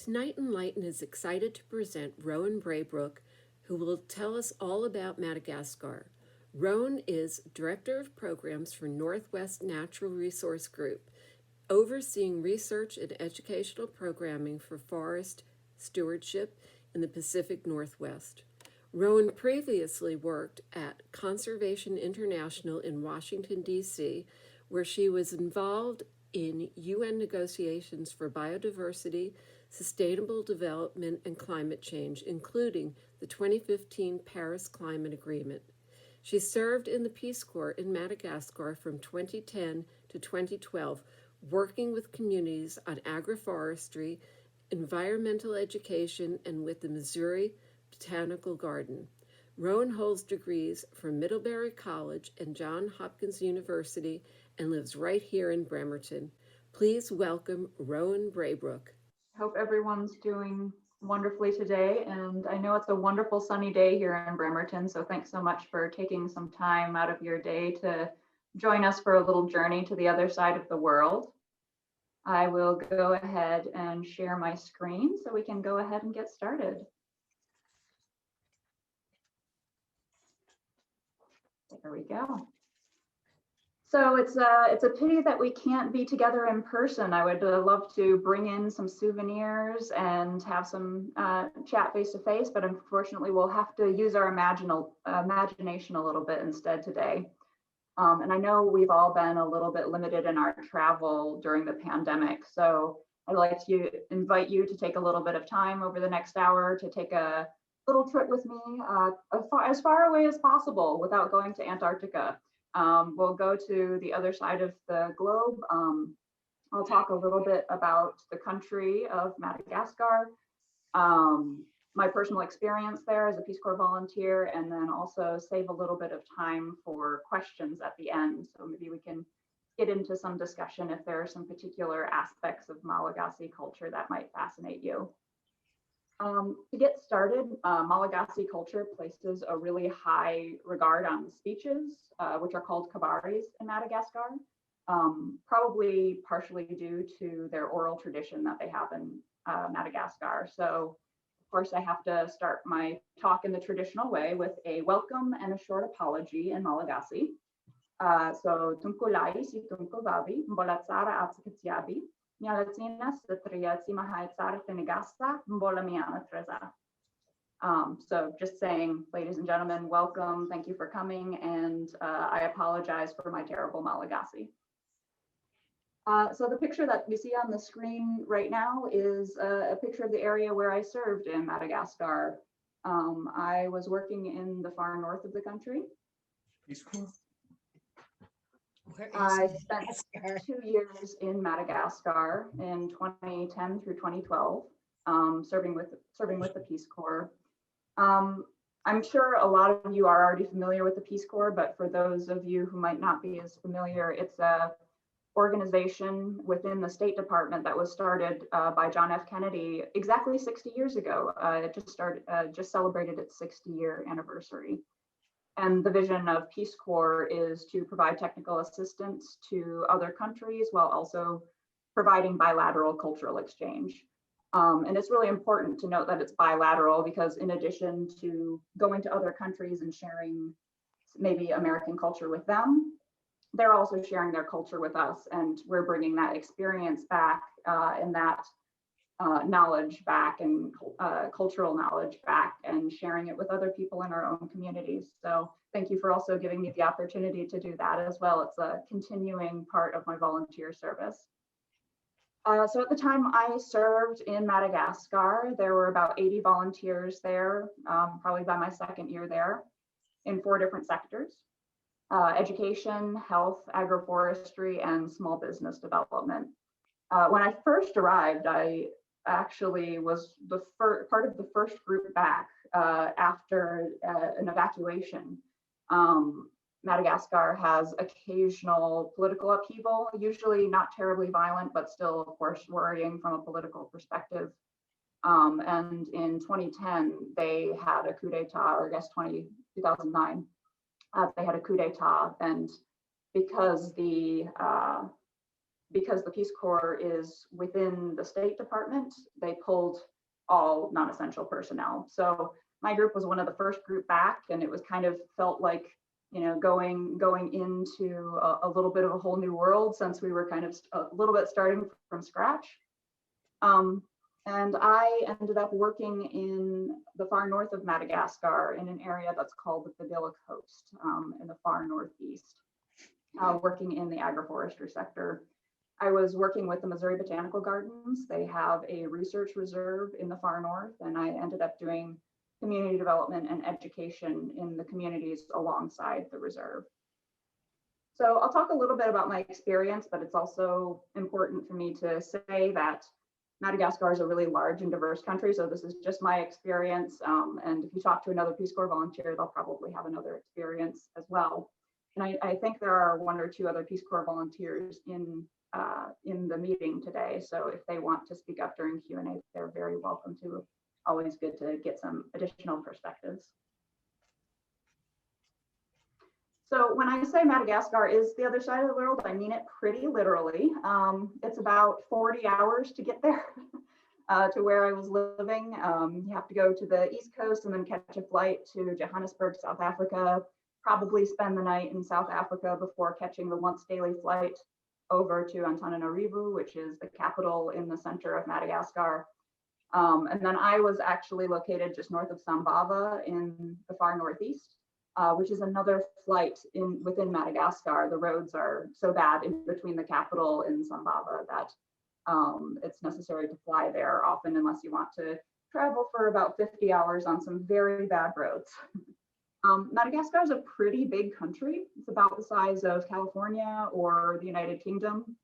Tonight Enlighten is excited to present Rowan Braybrook, who will tell us all about Madagascar. Rowan is Director of Programs for Northwest Natural Resource Group, overseeing research and educational programming for forest stewardship in the Pacific Northwest. Rowan previously worked at Conservation International in Washington, D.C., where she was involved in UN negotiations for biodiversity, sustainable development, and climate change, including the 2015 Paris Climate Agreement. She served in the Peace Corps in Madagascar from 2010 to 2012, working with communities on agroforestry, environmental education, and with the Missouri Botanical Garden. Rowan holds degrees from Middlebury College and Johns Hopkins University and lives right here in Bremerton. Please welcome Rowan Braybrook. Hope everyone's doing wonderfully today, and I know it's a wonderful sunny day here in Bremerton, so thanks so much for taking some time out of your day to join us for a little journey to the other side of the world. I will go ahead and share my screen so we can go ahead and get started. There we go. So it's a pity that we can't be together in person. I would love to bring in some souvenirs and have some chat face to face, but unfortunately we'll have to use our imagination a little bit instead today. And I know we've all been a little bit limited in our travel during the pandemic. So I'd like to invite you to take a little bit of time over the next hour to take a little trip with me as far away as possible without going to Antarctica. We'll go to the other side of the globe. I'll talk a little bit about the country of Madagascar, my personal experience there as a Peace Corps volunteer, and then also save a little bit of time for questions at the end. So maybe we can get into some discussion if there are some particular aspects of Malagasy culture that might fascinate you. To get started, Malagasy culture places a really high regard on speeches, which are called kabaris in Madagascar, probably partially due to their oral tradition that they have in Madagascar. So, of course, I have to start my talk in the traditional way with a welcome and a short apology in Malagasy. So, tunkulai si tunkuvavi, mbolatsara atsikatiabi. So just saying, ladies and gentlemen, welcome, thank you for coming, and I apologize for my terrible Malagasy. So the picture that you see on the screen right now is a picture of the area where I served in Madagascar. I was working in the far north of the country. I spent 2 years in Madagascar in 2010 through 2012, serving with the Peace Corps. I'm sure a lot of you are already familiar with the Peace Corps, but for those of you who might not be as familiar, it's a organization within the State Department that was started by John F. Kennedy exactly 60 years ago. It just celebrated its 60-year anniversary. And the vision of Peace Corps is to provide technical assistance to other countries while also providing bilateral cultural exchange. And it's really important to note that it's bilateral because in addition to going to other countries and sharing maybe American culture with them, they're also sharing their culture with us, and we're bringing that experience back and that knowledge back and cultural knowledge back and sharing it with other people in our own communities. So thank you for also giving me the opportunity to do that as well. It's a continuing part of my volunteer service. So at the time I served in Madagascar, there were about 80 volunteers there, probably by my second year there, in 4 different sectors: education, health, agroforestry, and small business development. When I first arrived, I actually was the part of the first group back after an evacuation. Madagascar has occasional political upheaval, usually not terribly violent, but still, of course, worrying from a political perspective. And in 2010, they had a coup d'etat, or I guess 2009, they had a coup d'etat. And because the because the Peace Corps is within the State Department, they pulled all non-essential personnel. So my group was one of the first group back, and it was kind of felt like, going into a little bit of a whole new world, since we were kind of a little bit starting from scratch. And I ended up working in the far north of Madagascar in an area that's called the Padilla Coast, in the far northeast, working in the agroforestry sector. I was working with the Missouri Botanical Gardens. They have a research reserve in the far north, and I ended up doing community development and education in the communities alongside the reserve. So I'll talk a little bit about my experience, but it's also important for me to say that Madagascar is a really large and diverse country. So this is just my experience. And if you talk to another Peace Corps volunteer, they'll probably have another experience as well. And I think there are 1 or 2 other Peace Corps volunteers in the meeting today. So if they want to speak up during Q&A, they're very welcome to. Always good to get some additional perspectives. So when I say Madagascar is the other side of the world, I mean it pretty literally. It's about 40 hours to get there to where I was living. You have to go to the East Coast and then catch a flight to Johannesburg, South Africa, probably spend the night in South Africa before catching the once daily flight over to Antananarivo, which is the capital in the center of Madagascar. And then I was actually located just north of Sambava in the far northeast, which is another flight within Madagascar. The roads are so bad in between the capital and Sambava that it's necessary to fly there often unless you want to travel for about 50 hours on some very bad roads. Madagascar is a pretty big country. It's about the size of California or the United Kingdom,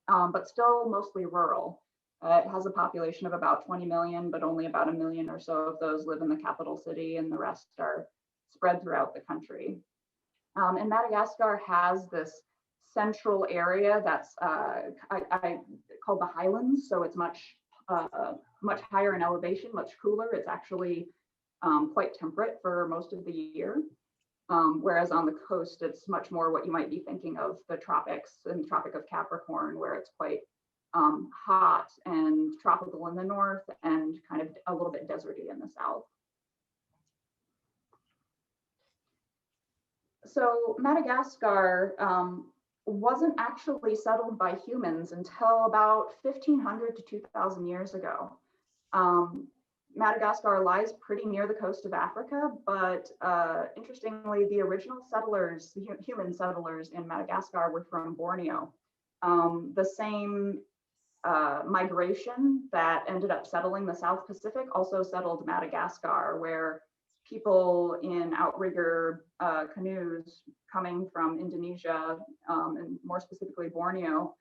but still mostly rural. It has a population of about 20 million, but only about 1 million or so of those live in the capital city, and the rest are spread throughout the country. And Madagascar has this central area that's called the highlands. So it's much higher in elevation, much cooler. It's actually quite temperate for most of the year. Whereas on the coast, it's much more what you might be thinking of the tropics and the Tropic of Capricorn, where it's quite hot and tropical in the north and kind of a little bit deserty in the south. So Madagascar wasn't actually settled by humans until about 1500 to 2000 years ago. Madagascar lies pretty near the coast of Africa, but interestingly, the original settlers, the human settlers in Madagascar were from Borneo. The same migration that ended up settling the South Pacific also settled Madagascar, where people in outrigger canoes coming from Indonesia, and more specifically Borneo,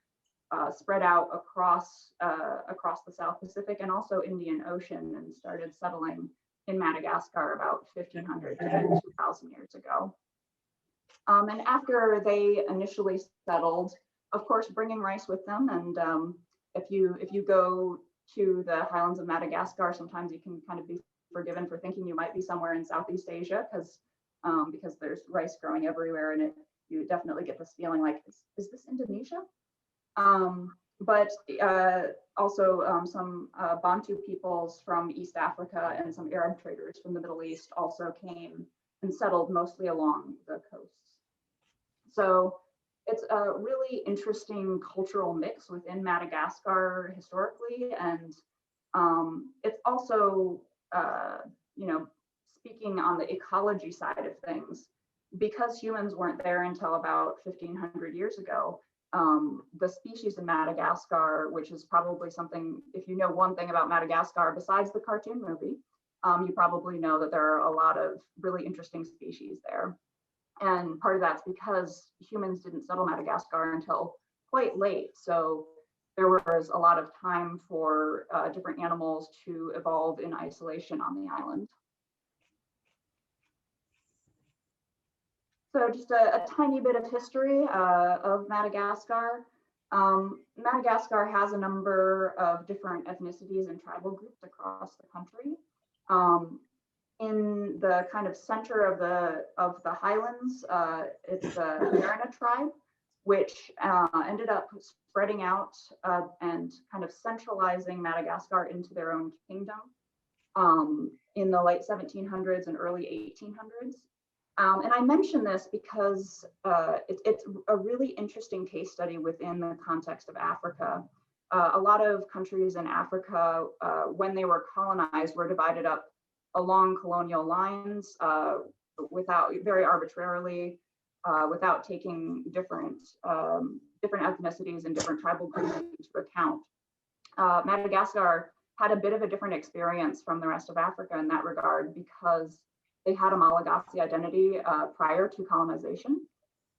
spread out across the South Pacific and also Indian Ocean, and started settling in Madagascar about 1500 to 2000 years ago. And after they initially settled, of course, bringing rice with them, and if you go to the highlands of Madagascar, sometimes you can kind of be forgiven for thinking you might be somewhere in Southeast Asia, because there's rice growing everywhere, and you definitely get this feeling like, is this Indonesia? But also some Bantu peoples from East Africa and some Arab traders from the Middle East also came and settled mostly along the coasts. So it's a really interesting cultural mix within Madagascar historically, and it's also, speaking on the ecology side of things, because humans weren't there until about 1500 years ago. The species in Madagascar, which is probably something, if you know one thing about Madagascar besides the cartoon movie, you probably know that there are a lot of really interesting species there. And part of that's because humans didn't settle Madagascar until quite late. So there was a lot of time for different animals to evolve in isolation on the island. So just a tiny bit of history of Madagascar. Madagascar has a number of different ethnicities and tribal groups across the country. In the kind of center of the highlands, it's the Merina tribe. which ended up spreading out and kind of centralizing Madagascar into their own kingdom in the late 1700s and early 1800s. And I mention this because it's a really interesting case study within the context of Africa. A lot of countries in Africa, when they were colonized, were divided up along colonial lines without very arbitrarily, without taking different ethnicities and different tribal groups into account. Madagascar had a bit of a different experience from the rest of Africa in that regard because they had a Malagasy identity prior to colonization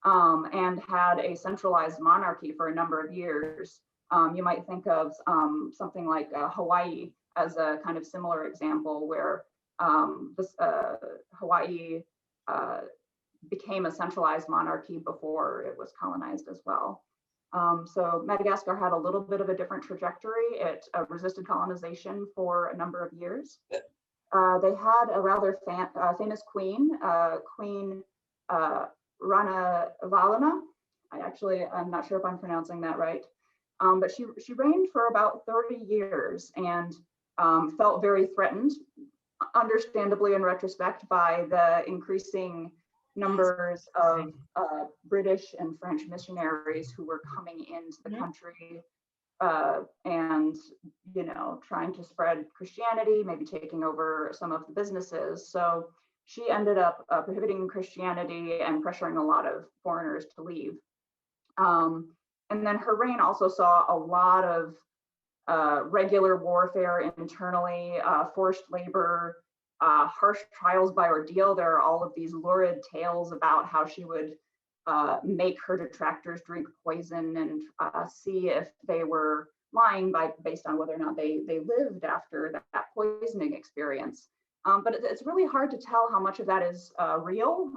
and had a centralized monarchy for a number of years. You might think of something like Hawaii as a kind of similar example where Hawaii became a centralized monarchy before it was colonized as well. So Madagascar had a little bit of a different trajectory. It resisted colonization for a number of years. They had a rather famous queen, Queen Ranavalana. I'm not sure if I'm pronouncing that right, but she reigned for about 30 years and felt very threatened, understandably in retrospect, by the increasing numbers of British and French missionaries who were coming into the country and, you know, trying to spread Christianity, maybe taking over some of the businesses. So she ended up prohibiting Christianity and pressuring a lot of foreigners to leave. And then her reign also saw a lot of regular warfare internally, forced labor, harsh trials by ordeal. There are all of these lurid tales about how she would make her detractors drink poison and see if they were lying based on whether or not they lived after that poisoning experience. But it's really hard to tell how much of that is real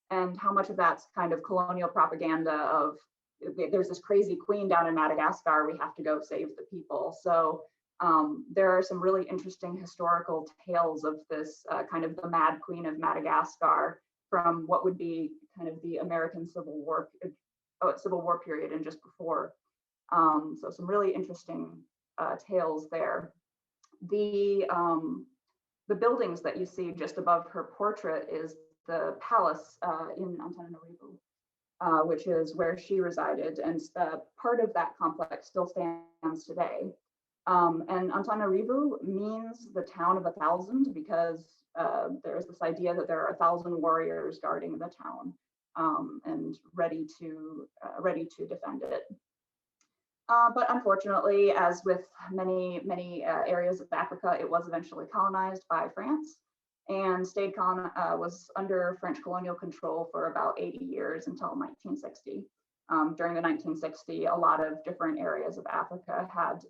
and how much of that's kind of colonial propaganda of there's this crazy queen down in Madagascar, we have to go save the people. So there are some really interesting historical tales of this kind of the Mad Queen of Madagascar from what would be kind of the American Civil War period and just before. So some really interesting tales there. The buildings that you see just above her portrait is the palace in Antananarivo, which is where she resided, and part of that complex still stands today. And Antananarivo means the town of 1,000 because there's this idea that there are 1,000 warriors guarding the town and ready to defend it. But unfortunately, as with many areas of Africa, it was eventually colonized by France and was under French colonial control for about 80 years until 1960. During the 1960s, a lot of different areas of Africa had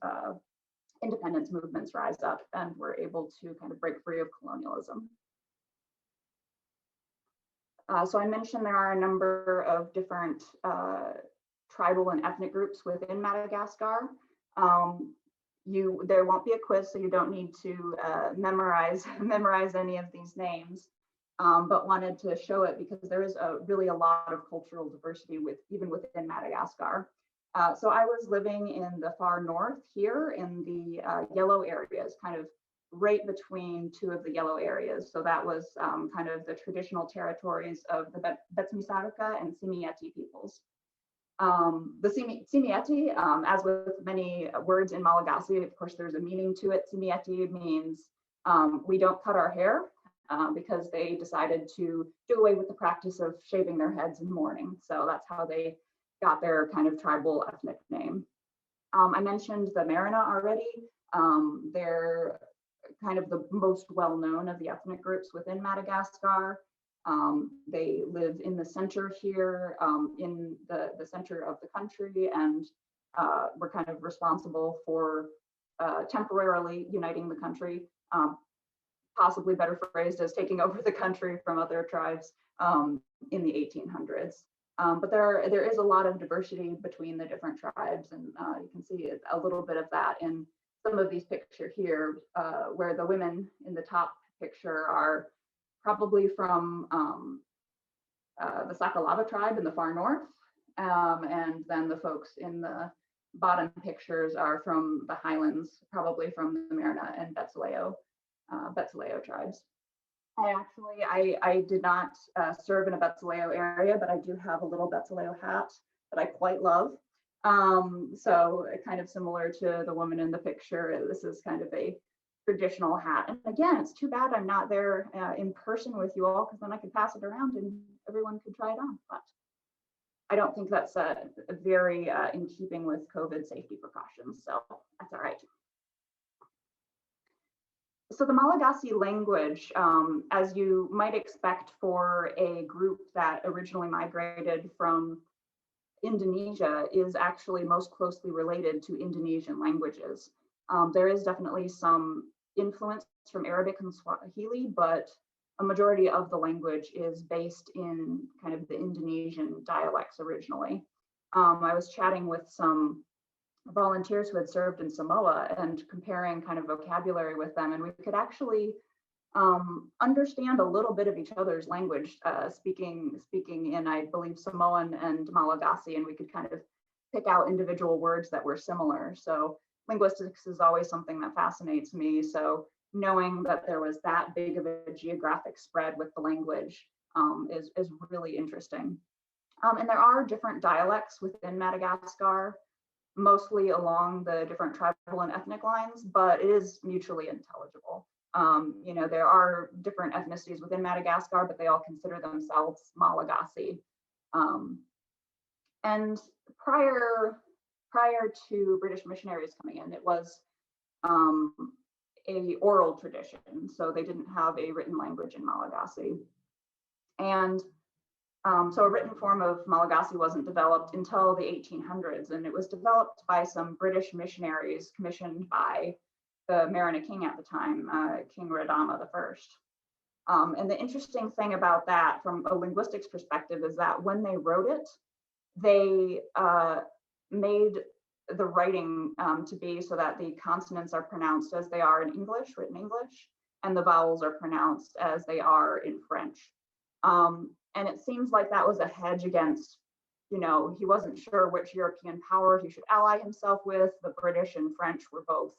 independence movements rise up and were able to kind of break free of colonialism. So I mentioned there are a number of different tribal and ethnic groups within Madagascar. There won't be a quiz, so you don't need to memorize any of these names, but wanted to show it because there is really a lot of cultural diversity even within Madagascar. So I was living in the far north here in the yellow areas, kind of right between two of the yellow areas. So that was kind of the traditional territories of the Betsmisaraka and Simieti peoples. The Simieti, as with many words in Malagasy, of course, there's a meaning to it. Simieti means we don't cut our hair because they decided to do away with the practice of shaving their heads in mourning. So that's how they got their kind of tribal ethnic name. I mentioned the Marina already. They're kind of the most well-known of the ethnic groups within Madagascar. They live in the center here, in the center of the country, and were kind of responsible for temporarily uniting the country, possibly better phrased as taking over the country from other tribes in the 1800s. But there is a lot of diversity between the different tribes, and you can see a little bit of that in some of these pictures here, where the women in the top picture are probably from the Sakalava tribe in the far north, And then the folks in the bottom pictures are from the highlands, probably from the Merina and Betsileo tribes. I did not serve in a Betsileo area, but I do have a little Betsileo hat that I quite love. So kind of similar to the woman in the picture, this is kind of a traditional hat. And again, it's too bad I'm not there in person with you all, because then I could pass it around and everyone could try it on. But I don't think that's very in keeping with COVID safety precautions, so that's all right. So the Malagasy language, as you might expect for a group that originally migrated from Indonesia, is actually most closely related to Indonesian languages. There is definitely some influence from Arabic and Swahili, but a majority of the language is based in kind of the Indonesian dialects originally. I was chatting with some volunteers who had served in Samoa and comparing kind of vocabulary with them, and we could actually understand a little bit of each other's language, speaking in, I believe, Samoan and Malagasy, and we could kind of pick out individual words that were similar. So linguistics is always something that fascinates me. So knowing that there was that big of a geographic spread with the language is really interesting. And there are different dialects within Madagascar, mostly along the different tribal and ethnic lines, but it is mutually intelligible. You know, there are different ethnicities within Madagascar, but they all consider themselves Malagasy. And prior to British missionaries coming in, it was a oral tradition. So they didn't have a written language in Malagasy. And so a written form of Malagasy wasn't developed until the 1800s, and it was developed by some British missionaries commissioned by the Merina king at the time, King Radama I. And the interesting thing about that from a linguistics perspective is that when they wrote it, they made the writing to be so that the consonants are pronounced as they are in English, written English, and the vowels are pronounced as they are in French. And it seems like that was a hedge against, you know, he wasn't sure which European power he should ally himself with. The British and French were both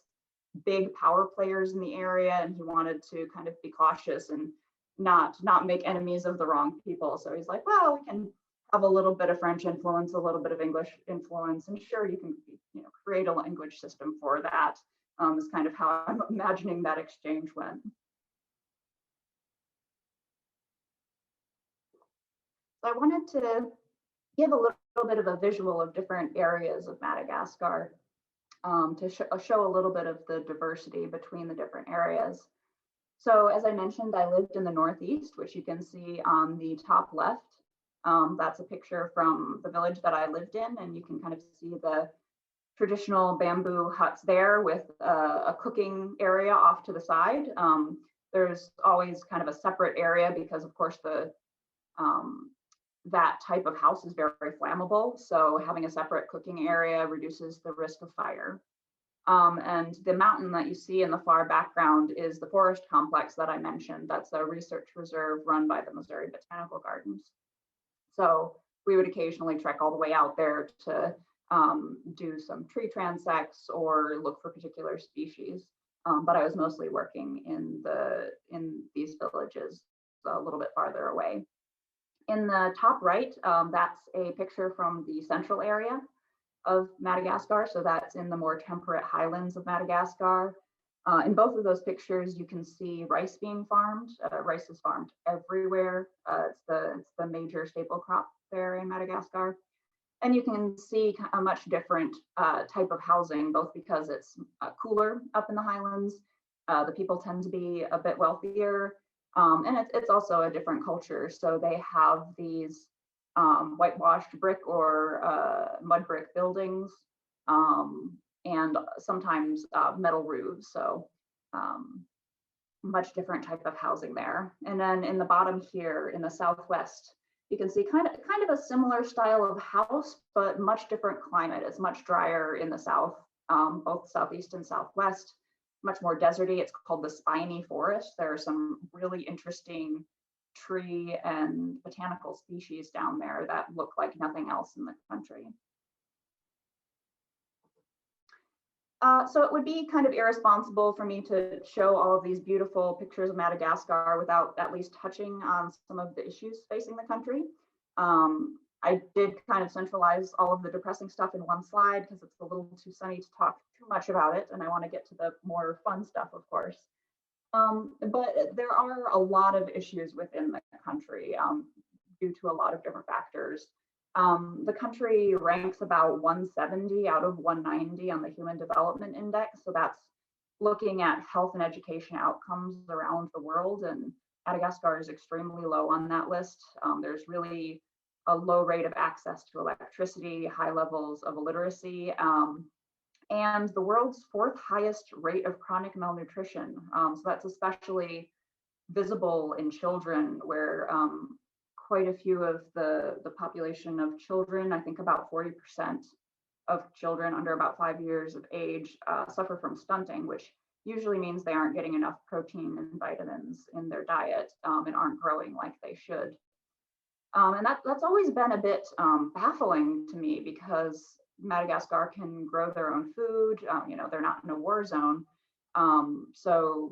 big power players in the area, and he wanted to kind of be cautious and not make enemies of the wrong people. So he's like, well, we can have a little bit of French influence, a little bit of English influence, and sure, you can, you know, create a language system for that. Is kind of how I'm imagining that exchange went. So I wanted to give a little bit of a visual of different areas of Madagascar to show a little bit of the diversity between the different areas. So as I mentioned, I lived in the Northeast, which you can see on the top left. That's a picture from the village that I lived in, and you can kind of see the traditional bamboo huts there with a cooking area off to the side. There's always kind of a separate area because, of course, that type of house is very, very flammable. So having a separate cooking area reduces the risk of fire. And the mountain that you see in the far background is the forest complex that I mentioned. That's a research reserve run by the Missouri Botanical Gardens. So we would occasionally trek all the way out there to do some tree transects or look for particular species. But I was mostly working in these villages a little bit farther away. In the top right, that's a picture from the central area of Madagascar. So that's in the more temperate highlands of Madagascar. In both of those pictures, you can see rice being farmed. Rice is farmed everywhere. It's the major staple crop there in Madagascar. And you can see a much different type of housing, both because it's cooler up in the highlands. The people tend to be a bit wealthier. And it's also a different culture. So they have these whitewashed brick or mud brick buildings, and sometimes metal roofs. So much different type of housing there. And then in the bottom here in the southwest, you can see kind of a similar style of house, but much different climate. It's much drier in the south, both southeast and southwest. Much more deserty. It's called the Spiny Forest. There are some really interesting tree and botanical species down there that look like nothing else in the country. So it would be kind of irresponsible for me to show all of these beautiful pictures of Madagascar without at least touching on some of the issues facing the country. I did kind of centralize all of the depressing stuff in one slide because it's a little too sunny to talk too much about it, and I want to get to the more fun stuff, of course. But there are a lot of issues within the country due to a lot of different factors. The country ranks about 170 out of 190 on the Human Development Index. So that's looking at health and education outcomes around the world. And Madagascar is extremely low on that list. There's really a low rate of access to electricity, high levels of illiteracy, and the world's fourth highest rate of chronic malnutrition. So that's especially visible in children, where quite a few of the population of children, I think about 40% of children under about 5 years of age suffer from stunting, which usually means they aren't getting enough protein and vitamins in their diet and aren't growing like they should. And that's always been a bit baffling to me, because Madagascar can grow their own food. They're not in a war zone. So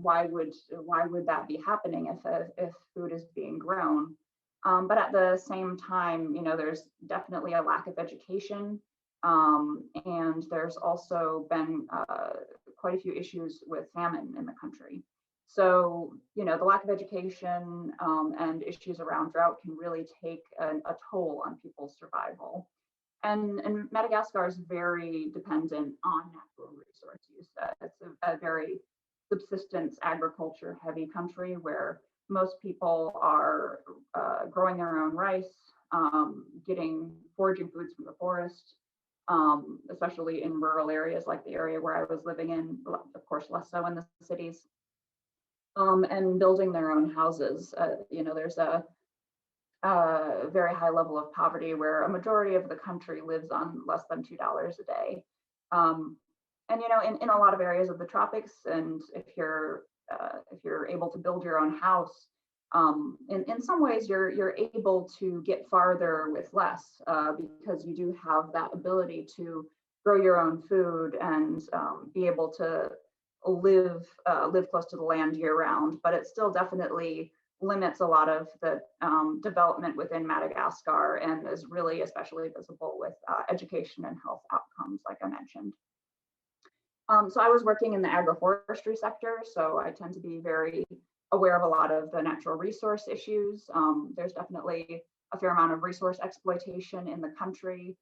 why would that be happening if food is being grown? But at the same time, there's definitely a lack of education, and there's also been quite a few issues with famine in the country. So the lack of education and issues around drought can really take a toll on people's survival. And Madagascar is very dependent on natural resource use. It's a very subsistence agriculture heavy country where most people are growing their own rice, getting foraging foods from the forest, especially in rural areas like the area where I was living in, of course, less so in the cities, and building their own houses. There's a very high level of poverty where a majority of the country lives on less than $2 a day. And in a lot of areas of the tropics, and if you're able to build your own house, in some ways you're able to get farther with less, because you do have that ability to grow your own food and be able to live close to the land year round. But it still definitely limits a lot of the development within Madagascar, and is really especially visible with education and health outcomes, like I mentioned. So I was working in the agroforestry sector, so I tend to be very aware of a lot of the natural resource issues. There's definitely a fair amount of resource exploitation in the country.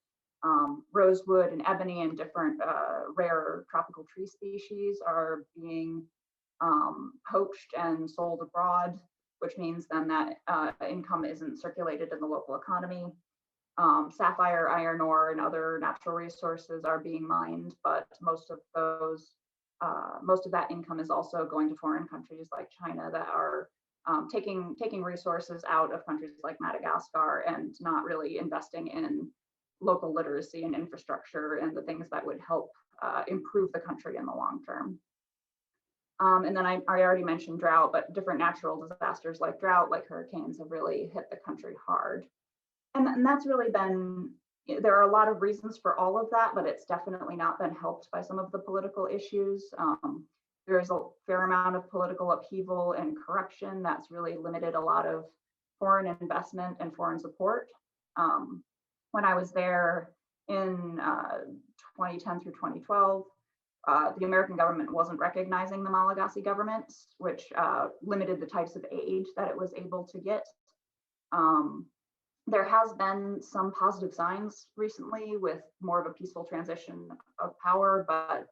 Rosewood and ebony and different rare tropical tree species are being poached and sold abroad, which means then that income isn't circulated in the local economy. Sapphire, iron ore, and other natural resources are being mined, but most of that income is also going to foreign countries like China that are taking resources out of countries like Madagascar and not really investing in local literacy and infrastructure and the things that would help improve the country in the long term. And then I already mentioned drought, but different natural disasters like drought, like hurricanes, have really hit the country hard. And that's really been, there are a lot of reasons for all of that, but it's definitely not been helped by some of the political issues. There's a fair amount of political upheaval and corruption that's really limited a lot of foreign investment and foreign support. When I was there in 2010 through 2012, the American government wasn't recognizing the Malagasy government, which limited the types of aid that it was able to get. There has been some positive signs recently with more of a peaceful transition of power, but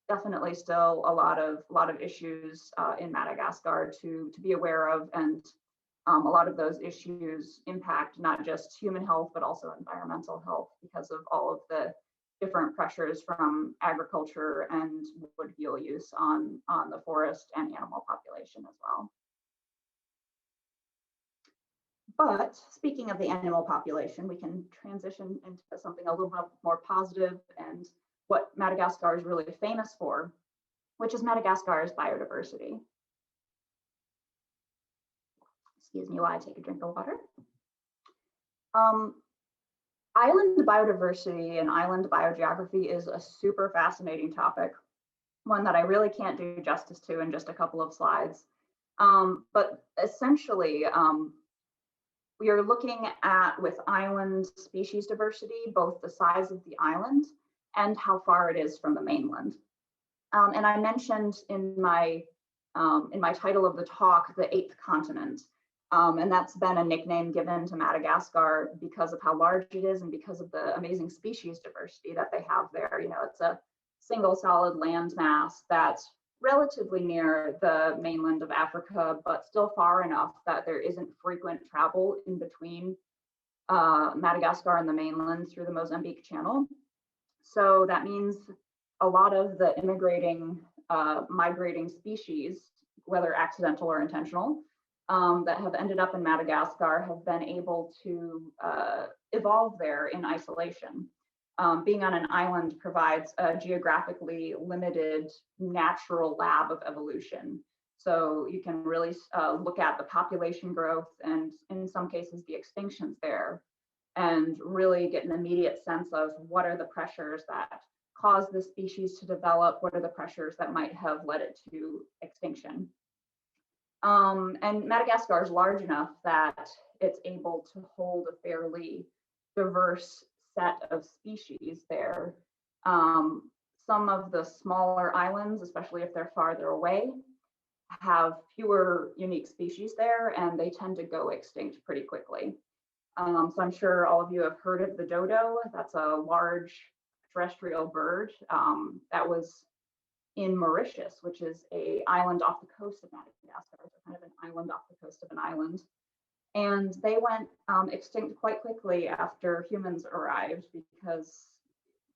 definitely still a lot of issues in Madagascar to be aware of, and a lot of those issues impact not just human health but also environmental health because of all of the different pressures from agriculture and wood fuel use on the forest and animal population as well. But speaking of the animal population, we can transition into something a little bit more positive and what Madagascar is really famous for, which is Madagascar's biodiversity. Excuse me while I take a drink of water. Island biodiversity and island biogeography is a super fascinating topic, one that I really can't do justice to in just a couple of slides. But essentially, we are looking at, with island species diversity, both the size of the island and how far it is from the mainland. And I mentioned in my title of the talk, the eighth continent. And that's been a nickname given to Madagascar because of how large it is and because of the amazing species diversity that they have there. You know, it's a single solid landmass that's relatively near the mainland of Africa, but still far enough that there isn't frequent travel in between Madagascar and the mainland through the Mozambique Channel. So that means a lot of the migrating species, whether accidental or intentional, that have ended up in Madagascar have been able to evolve there in isolation. Being on an island provides a geographically limited natural lab of evolution. So you can really look at the population growth and in some cases the extinctions there, and really get an immediate sense of what are the pressures that cause the species to develop, what are the pressures that might have led it to extinction. And Madagascar is large enough that it's able to hold a fairly diverse set of species there. Some of the smaller islands, especially if they're farther away, have fewer unique species there, and they tend to go extinct pretty quickly. So I'm sure all of you have heard of the dodo. That's a large terrestrial bird that was in Mauritius, which is an island off the coast of Madagascar, so kind of an island off the coast of an island. And they went extinct quite quickly after humans arrived because,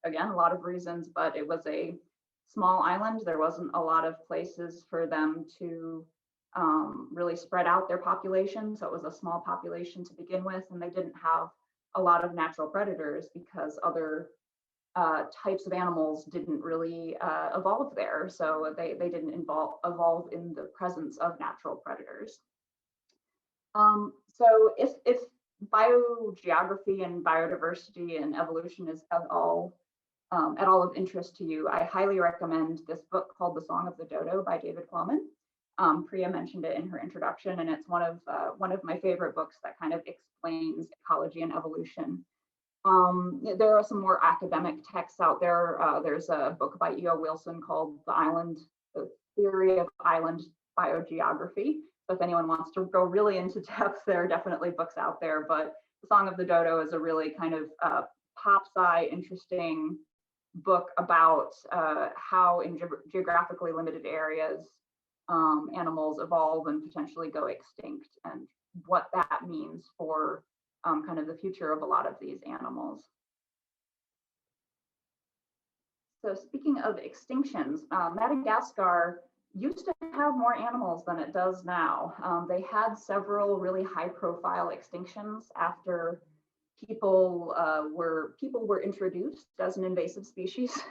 again, a lot of reasons, but it was a small island. There wasn't a lot of places for them to really spread out their population. So it was a small population to begin with, and they didn't have a lot of natural predators because other types of animals didn't really evolve there. So they didn't evolve in the presence of natural predators. So if biogeography and biodiversity and evolution is at all of interest to you, I highly recommend this book called The Song of the Dodo by David Quammen. Priya mentioned it in her introduction, and it's one of my favorite books that kind of explains ecology and evolution. There are some more academic texts out there. There's a book by E.O. Wilson called The Theory of Island Biogeography. So if anyone wants to go really into depth, there are definitely books out there, but The Song of the Dodo is a really kind of pop-sci interesting book about how in geographically limited areas animals evolve and potentially go extinct, and what that means for kind of the future of a lot of these animals. So speaking of extinctions, Madagascar used to have more animals than it does now. They had several really high-profile extinctions after people were introduced as an invasive species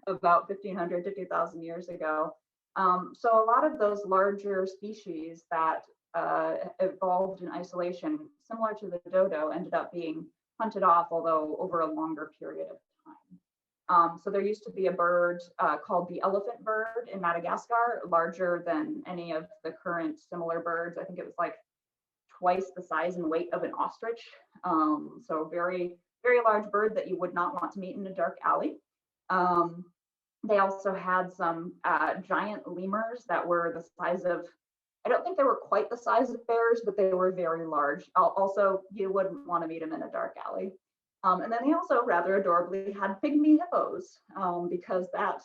about 1,500 to 2,000 years ago. So a lot of those larger species that evolved in isolation, similar to the dodo, ended up being hunted off, although over a longer period of time. So there used to be a bird called the elephant bird in Madagascar, larger than any of the current similar birds. I think it was like twice the size and weight of an ostrich. So very, very large bird that you would not want to meet in a dark alley. They also had some giant lemurs that were the size of, I don't think they were quite the size of bears, but they were very large. Also, you wouldn't want to meet them in a dark alley. And then they also rather adorably had Pygmy Hippos, because that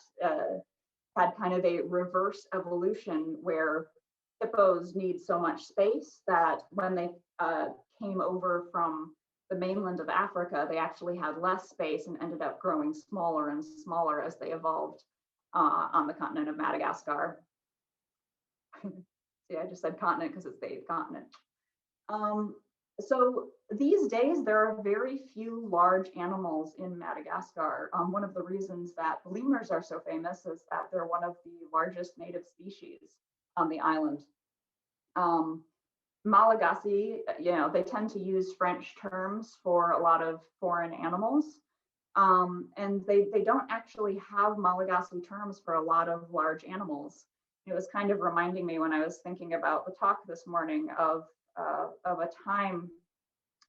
had kind of a reverse evolution where hippos need so much space that when they came over from the mainland of Africa, they actually had less space and ended up growing smaller and smaller as they evolved on the continent of Madagascar. See, I just said continent because it's the eighth continent. So these days, there are very few large animals in Madagascar. One of the reasons that lemurs are so famous is that they're one of the largest native species on the island. Malagasy, they tend to use French terms for a lot of foreign animals. And they don't actually have Malagasy terms for a lot of large animals. It was kind of reminding me when I was thinking about the talk this morning of a time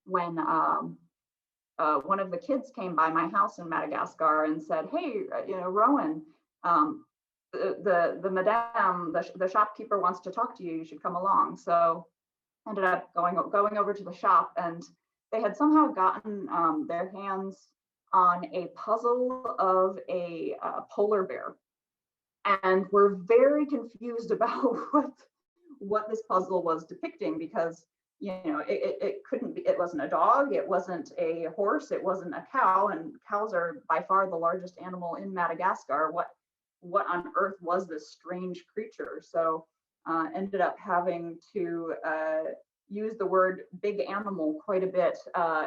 when one of the kids came by my house in Madagascar and said, "Hey, Rowan, um, the madame, the shopkeeper wants to talk to you. You should come along." So ended up going over to the shop, and they had somehow gotten their hands on a puzzle of a polar bear, and were very confused about what this puzzle was depicting, because it couldn't be, it wasn't a dog, it wasn't a horse, it wasn't a cow, and cows are by far the largest animal in Madagascar. What on earth was this strange creature? So ended up having to use the word big animal quite a bit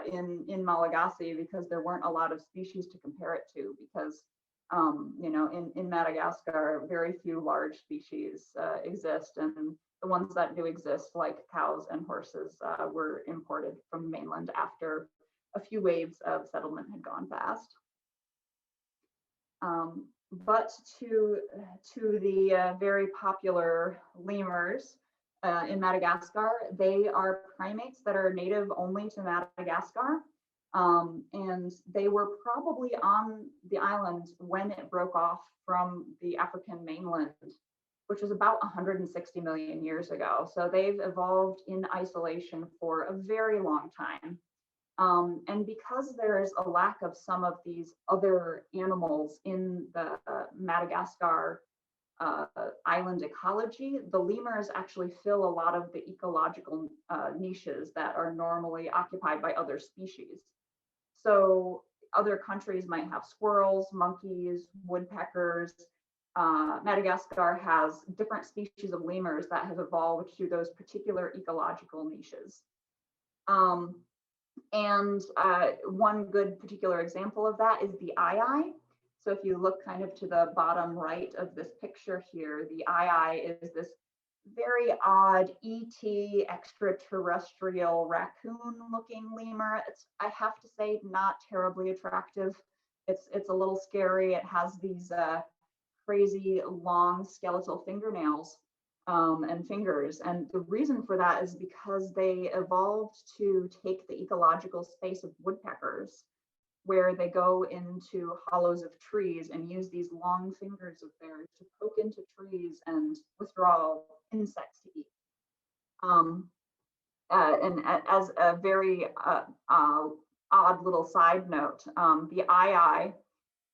in Malagasy, because there weren't a lot of species to compare it to, because in Madagascar, very few large species exist, and the ones that do exist, like cows and horses, were imported from mainland after a few waves of settlement had gone past. But to the very popular lemurs in Madagascar, they are primates that are native only to Madagascar. And they were probably on the island when it broke off from the African mainland, which was about 160 million years ago. So they've evolved in isolation for a very long time. And because there's a lack of some of these other animals in the Madagascar island ecology, the lemurs actually fill a lot of the ecological niches that are normally occupied by other species. So other countries might have squirrels, monkeys, woodpeckers. Madagascar has different species of lemurs that have evolved to those particular ecological niches. And one good particular example of that is the eye. So if you look kind of to the bottom right of this picture here, the eye is this very odd ET extraterrestrial raccoon looking lemur. It's, I have to say, not terribly attractive. It's a little scary. It has these crazy long skeletal fingernails and fingers. And the reason for that is because they evolved to take the ecological space of woodpeckers, where they go into hollows of trees and use these long fingers of theirs to poke into trees and withdraw insects to eat. And as a very odd little side note, the eye,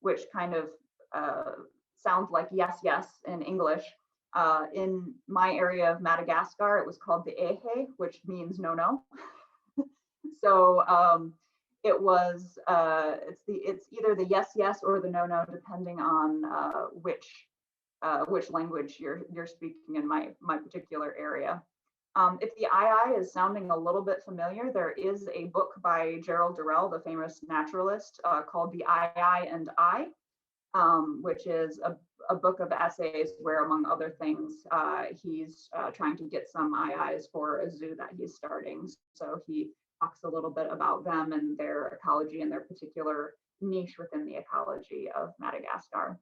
which kind of sounds like yes, yes in English, in my area of Madagascar, it was called the ehe, which means no, no. So it was it's either the yes, yes or the no, no, depending on which language you're speaking in my particular area. If the eye is sounding a little bit familiar, there is a book by Gerald Durrell, the famous naturalist, called The Eye and I, which is a book of essays where, among other things, he's trying to get some eyes for a zoo that he's starting. So he talks a little bit about them and their ecology and their particular niche within the ecology of Madagascar.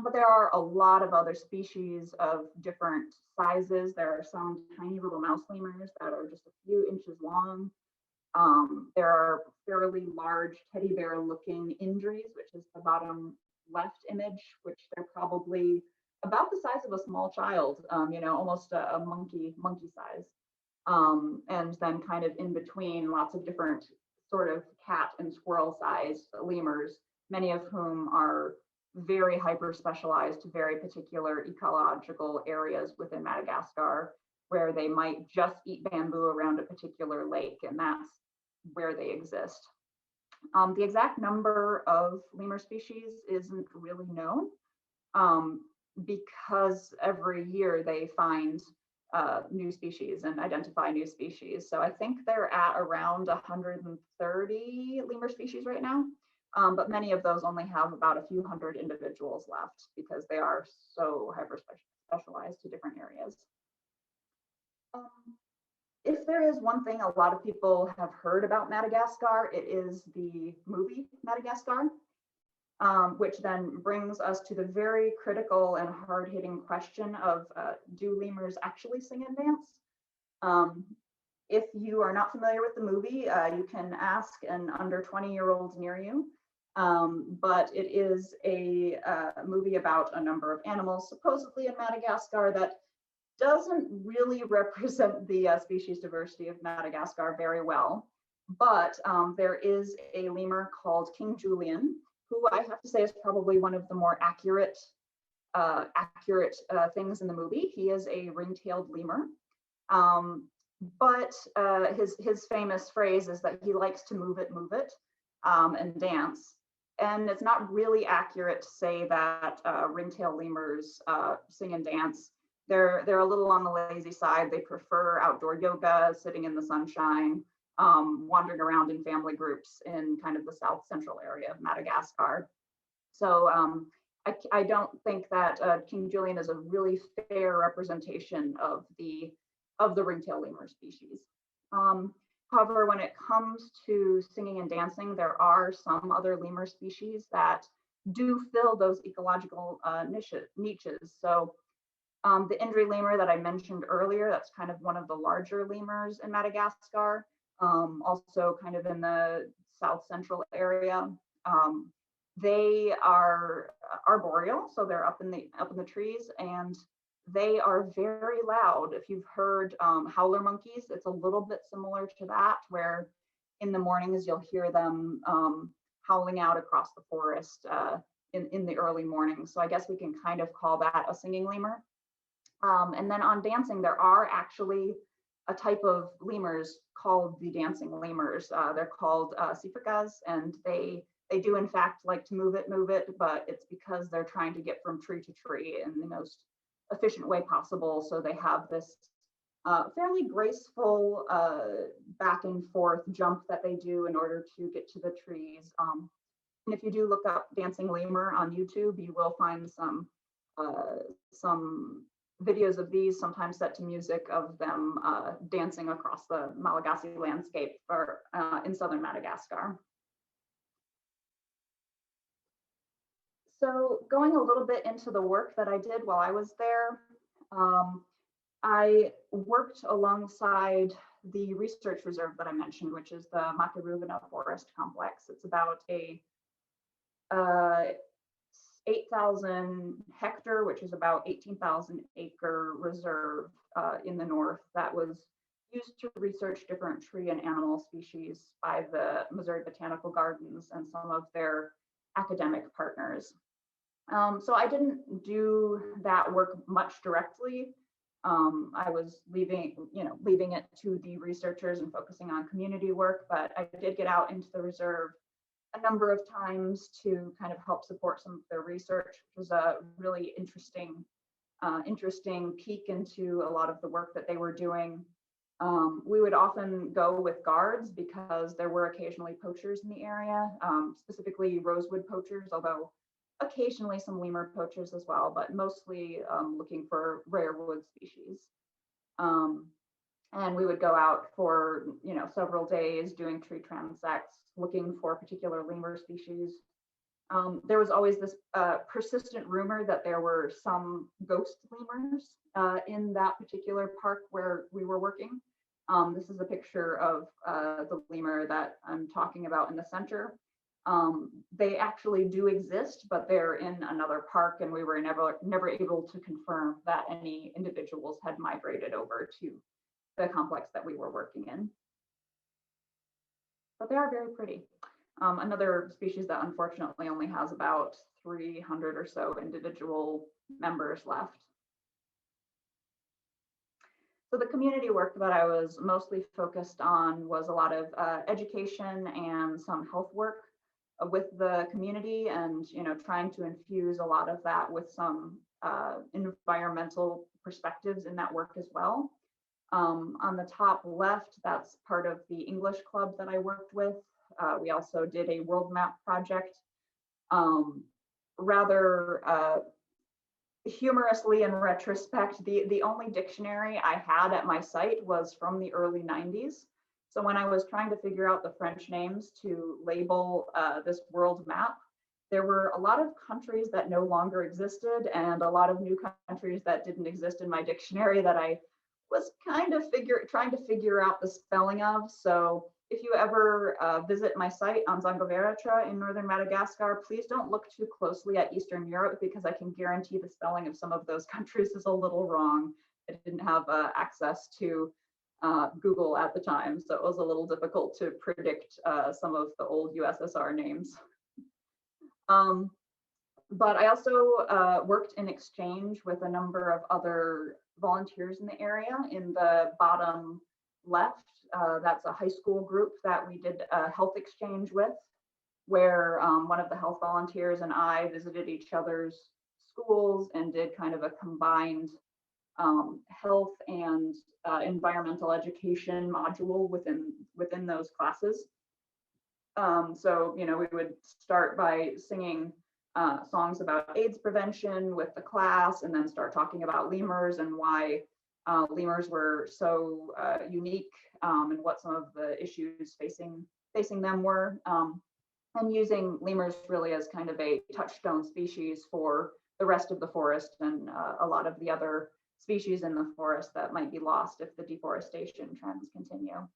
But there are a lot of other species of different sizes. There are some tiny little mouse lemurs that are just a few inches long. There are fairly large teddy bear looking indries, which is the bottom left image, which they're probably about the size of a small child, almost a monkey size. And then kind of in between, lots of different sort of cat and squirrel sized lemurs, many of whom are very hyper specialized to very particular ecological areas within Madagascar, where they might just eat bamboo around a particular lake, and that's where they exist. The exact number of lemur species isn't really known, because every year they find new species and identify new species. So I think they're at around 130 lemur species right now. But many of those only have about a few hundred individuals left because they are so hyper specialized to different areas. If there is one thing a lot of people have heard about Madagascar, it is the movie Madagascar, which then brings us to the very critical and hard-hitting question of do lemurs actually sing and dance? If you are not familiar with the movie, you can ask an under 20-year-old near you. But it is a movie about a number of animals, supposedly in Madagascar, that doesn't really represent the species diversity of Madagascar very well. But there is a lemur called King Julian, who I have to say is probably one of the more accurate things in the movie. He is a ring-tailed lemur. But his famous phrase is that he likes to move it, and dance. And it's not really accurate to say that ring-tailed lemurs sing and dance. They're a little on the lazy side. They prefer outdoor yoga, sitting in the sunshine, wandering around in family groups in kind of the south central area of Madagascar. So I don't think that King Julian is a really fair representation of the ring-tailed lemur species. However, when it comes to singing and dancing, there are some other lemur species that do fill those ecological niches. So the Indri lemur that I mentioned earlier, that's kind of one of the larger lemurs in Madagascar, also kind of in the south central area. They are arboreal, so they're up in the trees, and they are very loud. If you've heard howler monkeys, it's a little bit similar to that, where in the mornings you'll hear them howling out across the forest in the early morning. So I guess we can kind of call that a singing lemur. And then on dancing, there are actually a type of lemurs called the dancing lemurs. They're called sifrikas, and they do in fact like to move it, but it's because they're trying to get from tree to tree in the most efficient way possible. So they have this fairly graceful back and forth jump that they do in order to get to the trees. And if you do look up dancing lemur on YouTube, you will find some videos of these, sometimes set to music of them dancing across the Malagasy landscape or in southern Madagascar. So going a little bit into the work that I did while I was there, I worked alongside the research reserve that I mentioned, which is the Makaruvina Forest Complex. It's about a 8,000 hectare, which is about 18,000 acre reserve in the north that was used to research different tree and animal species by the Missouri Botanical Gardens and some of their academic partners. So I didn't do that work much directly. I was leaving it to the researchers and focusing on community work, but I did get out into the reserve a number of times to kind of help support some of their research, which was a really interesting peek into a lot of the work that they were doing. We would often go with guards because there were occasionally poachers in the area, specifically rosewood poachers, although occasionally some lemur poachers as well, but mostly looking for rare wood species. And we would go out for several days doing tree transects, looking for particular lemur species. There was always this persistent rumor that there were some ghost lemurs in that particular park where we were working. This is a picture of the lemur that I'm talking about in the center. They actually do exist, but they're in another park, and we were never able to confirm that any individuals had migrated over to the complex that we were working in. But they are very pretty. Another species that unfortunately only has about 300 or so individual members left. So the community work that I was mostly focused on was a lot of education and some health work with the community, and trying to infuse a lot of that with some environmental perspectives in that work as well. On the top left, that's part of the English club that I worked with. We also did a world map project. Rather humorously, in retrospect, the only dictionary I had at my site was from the early 90s. So when I was trying to figure out the French names to label this world map, there were a lot of countries that no longer existed and a lot of new countries that didn't exist in my dictionary that I was kind of trying to figure out the spelling of. So if you ever visit my site on Zangoveratra in northern Madagascar, please don't look too closely at Eastern Europe because I can guarantee the spelling of some of those countries is a little wrong. I didn't have access to Google at the time, so it was a little difficult to predict some of the old USSR names. But I also worked in exchange with a number of other volunteers in the area. In the bottom left, that's a high school group that we did a health exchange with, where one of the health volunteers and I visited each other's schools and did kind of a combined health and environmental education module within those classes. So, you know, we would start by singing songs about AIDS prevention with the class, and then start talking about lemurs and why lemurs were so unique, and what some of the issues facing them were, and using lemurs really as kind of a touchstone species for the rest of the forest and a lot of the other species in the forest that might be lost if the deforestation trends continue.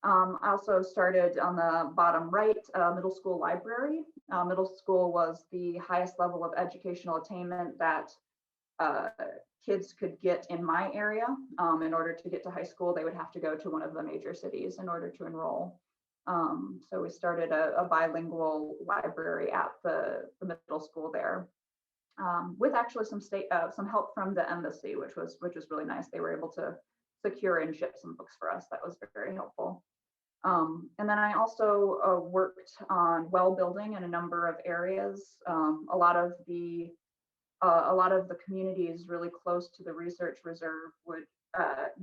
I also started on the bottom right, middle school library. Middle school was the highest level of educational attainment that kids could get in my area. In order to get to high school, they would have to go to one of the major cities in order to enroll. So we started a bilingual library at the middle school there, with actually some help from the embassy, which was really nice. They were able to secure and ship some books for us. That was very helpful. And then I also worked on well building in a number of areas. A lot of the communities really close to the research reserve would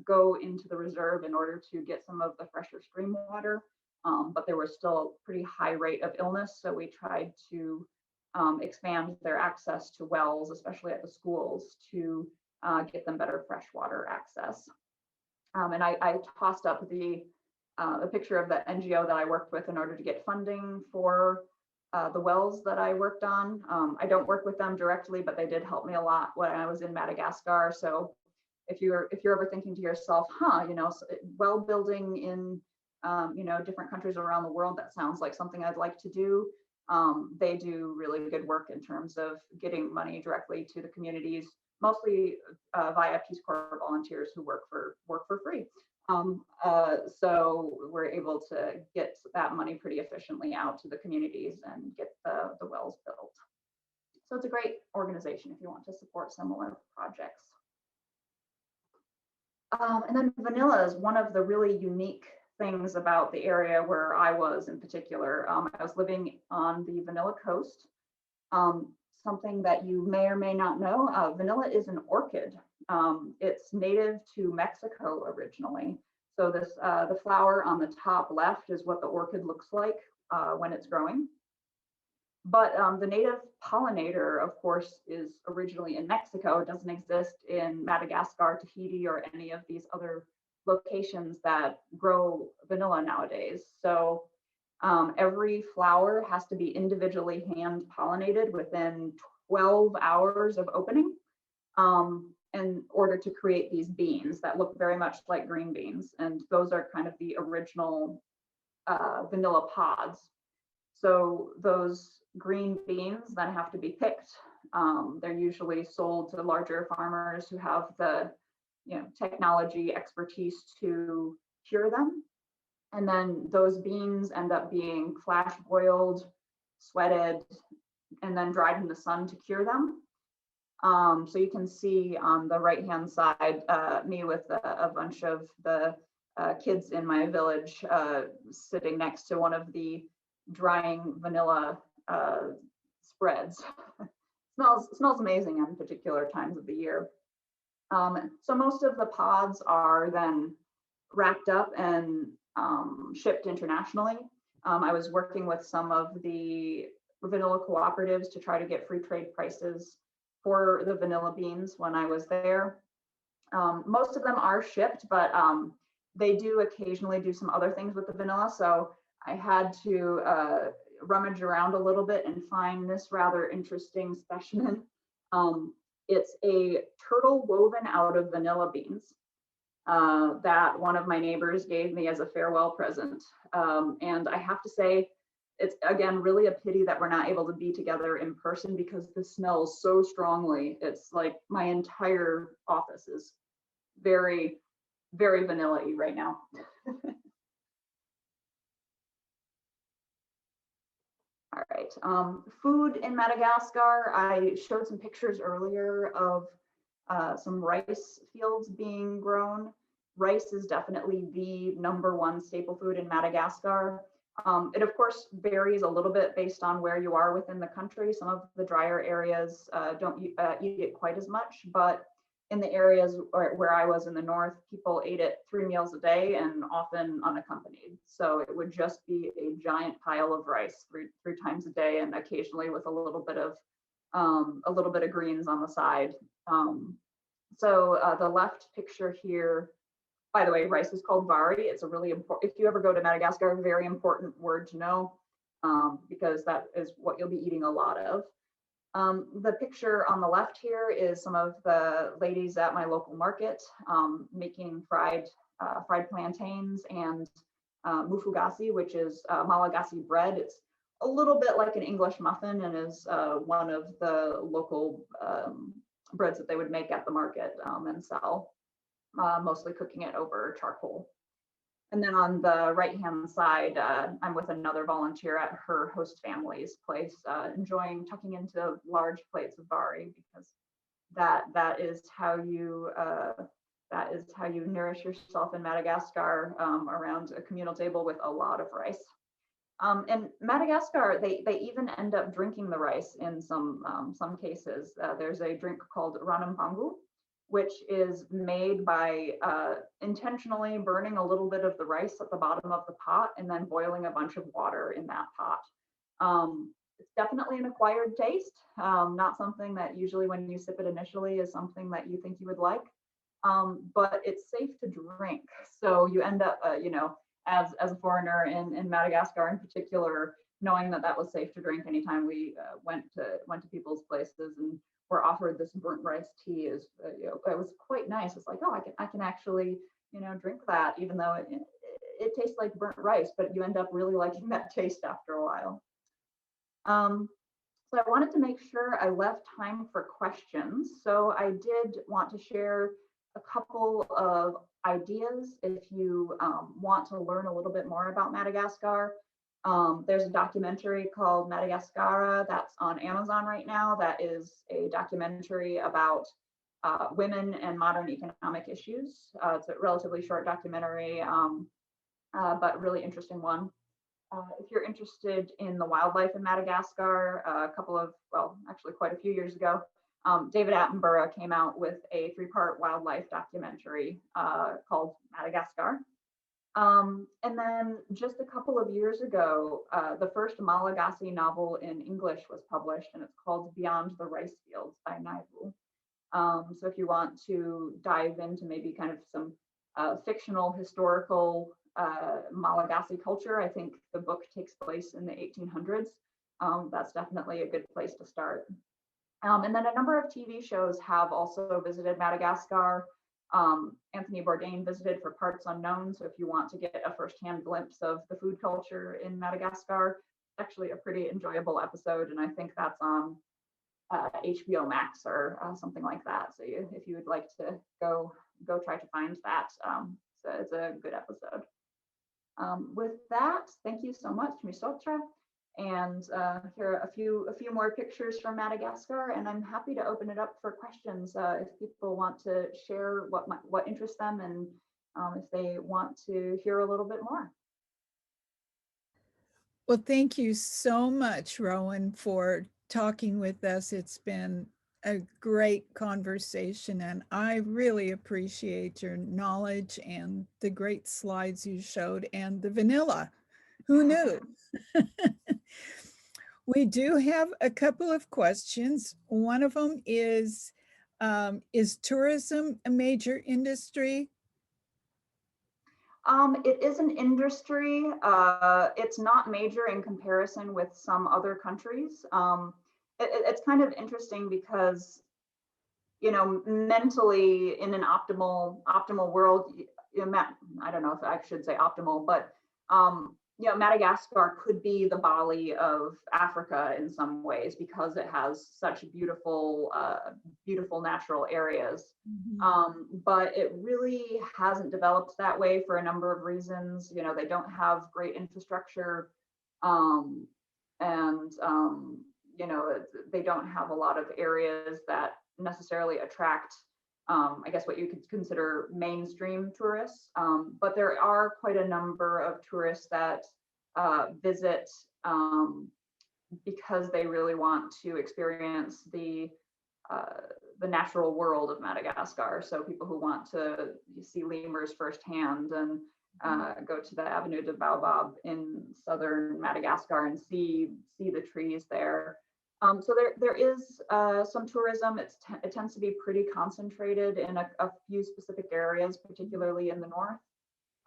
go into the reserve in order to get some of the fresher stream water, but there was still a pretty high rate of illness. So we tried to expand their access to wells, especially at the schools, to get them better freshwater access. And I tossed up a picture of the NGO that I worked with in order to get funding for the wells that I worked on. I don't work with them directly, but they did help me a lot when I was in Madagascar. So if you're ever thinking to yourself, you know, well building in you know, different countries around the world, that sounds like something I'd like to do. They do really good work in terms of getting money directly to the communities, mostly via Peace Corps volunteers who work for free. So we're able to get that money pretty efficiently out to the communities and get the wells built. So it's a great organization if you want to support similar projects. And then vanilla is one of the really unique things about the area where I was in particular. I was living on the Vanilla Coast. Something that you may or may not know, vanilla is an orchid. It's native to Mexico originally. So this, the flower on the top left is what the orchid looks like when it's growing. But the native pollinator, of course, is originally in Mexico. It doesn't exist in Madagascar, Tahiti, or any of these other locations that grow vanilla nowadays. So every flower has to be individually hand pollinated within 12 hours of opening, in order to create these beans that look very much like green beans. And those are kind of the original vanilla pods. So those green beans then have to be picked. They're usually sold to larger farmers who have the, you know, technology expertise to cure them. And then those beans end up being flash boiled, sweated, and then dried in the sun to cure them. So you can see on the right-hand side, me with a bunch of the kids in my village sitting next to one of the drying vanilla spreads. Smells amazing on particular times of the year. So most of the pods are then wrapped up and shipped internationally. I was working with some of the vanilla cooperatives to try to get free trade prices for the vanilla beans when I was there. Most of them are shipped, but they do occasionally do some other things with the vanilla. So I had to rummage around a little bit and find this rather interesting specimen. It's a turtle woven out of vanilla beans that one of my neighbors gave me as a farewell present. And I have to say, it's again really a pity that we're not able to be together in person because this smells so strongly. It's like my entire office is very, very vanilla-y right now. All right, food in Madagascar. I showed some pictures earlier of some rice fields being grown. Rice is definitely the #1 staple food in Madagascar. It of course varies a little bit based on where you are within the country. Some of the drier areas don't eat it quite as much, but in the areas where I was in the north, people ate it 3 meals a day and often unaccompanied. So it would just be a giant pile of rice three times a day, and occasionally with a little bit of greens on the side. So the left picture here, by the way, rice is called vari. It's a really important, if you ever go to Madagascar, a very important word to know because that is what you'll be eating a lot of. The picture on the left here is some of the ladies at my local market making fried plantains and mufugasi, which is Malagasy bread. It's a little bit like an English muffin and is one of the local breads that they would make at the market and sell, mostly cooking it over charcoal. And then on the right-hand side, I'm with another volunteer at her host family's place, enjoying tucking into large plates of vari because that is how you nourish yourself in Madagascar around a communal table with a lot of rice. In Madagascar, they even end up drinking the rice in some cases. There's a drink called Ranampangu, which is made by intentionally burning a little bit of the rice at the bottom of the pot and then boiling a bunch of water in that pot. It's definitely an acquired taste, not something that usually when you sip it initially is something that you think you would like, but it's safe to drink. So you end up, as a foreigner in Madagascar in particular, knowing that was safe to drink anytime we went to people's places and were offered this burnt rice tea is, it was quite nice. It's like, oh, I can actually, drink that, even though it tastes like burnt rice, but you end up really liking that taste after a while. So I wanted to make sure I left time for questions. So I did want to share a couple of ideas if you want to learn a little bit more about Madagascar. There's a documentary called Madagascar that's on Amazon right now. That is a documentary about women and modern economic issues. It's a relatively short documentary, but really interesting one. If you're interested in the wildlife in Madagascar, actually quite a few years ago, David Attenborough came out with a 3-part wildlife documentary called Madagascar. And then just a couple of years ago, the first Malagasy novel in English was published, and it's called Beyond the Rice Fields by Naivu. So if you want to dive into maybe kind of some fictional historical Malagasy culture, I think the book takes place in the 1800s. That's definitely a good place to start. And then a number of TV shows have also visited Madagascar. Anthony Bourdain visited for Parts Unknown. So if you want to get a firsthand glimpse of the food culture in Madagascar, it's actually a pretty enjoyable episode. And I think that's on HBO Max or something like that. So if you would like to go try to find that, so it's a good episode. With that, thank you so much, Misotra. And here are a few more pictures from Madagascar, and I'm happy to open it up for questions if people want to share what interests them and if they want to hear a little bit more. Well, thank you so much, Rowan, for talking with us. It's been a great conversation, and I really appreciate your knowledge and the great slides you showed and the vanilla. Who knew? We do have a couple of questions. One of them is tourism a major industry? It is an industry. It's not major in comparison with some other countries. It's kind of interesting because, you know, mentally in an optimal world, you know, I don't know if I should say optimal, but you know, Madagascar could be the Bali of Africa in some ways because it has such beautiful, beautiful natural areas. But it really hasn't developed that way for a number of reasons. You know, they don't have great infrastructure, um, and you know, they don't have a lot of areas that necessarily attract, I guess, what you could consider mainstream tourists. But there are quite a number of tourists that visit because they really want to experience the natural world of Madagascar. So people who want to see lemurs firsthand and go to the Avenue de Baobab in southern Madagascar and see the trees there. So there is some tourism. It tends to be pretty concentrated in a few specific areas, particularly in the north.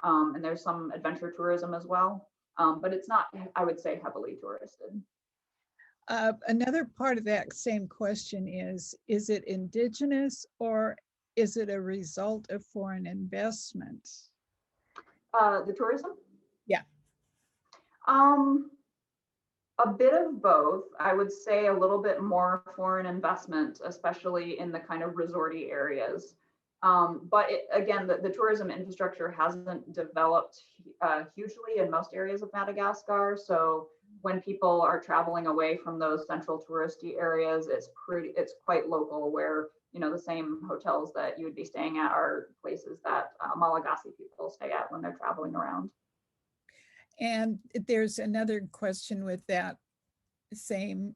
And there's some adventure tourism as well. But it's not, I would say, heavily touristed. Another part of that same question is it indigenous or is it a result of foreign investment? The tourism? Yeah. A bit of both. I would say a little bit more foreign investment, especially in the kind of resorty areas. But again, the tourism infrastructure hasn't developed hugely in most areas of Madagascar. So when people are traveling away from those central touristy areas, it's quite local, where, you know, the same hotels that you would be staying at are places that Malagasy people stay at when they're traveling around. And there's another question with that same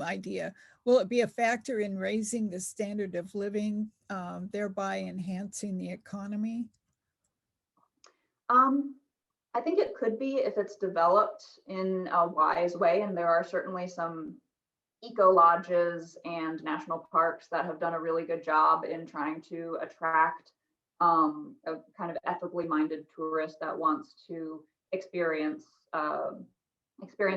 idea. Will it be a factor in raising the standard of living, thereby enhancing the economy? I think it could be if it's developed in a wise way, and there are certainly some eco lodges and national parks that have done a really good job in trying to attract a kind of ethically minded tourist that wants to experience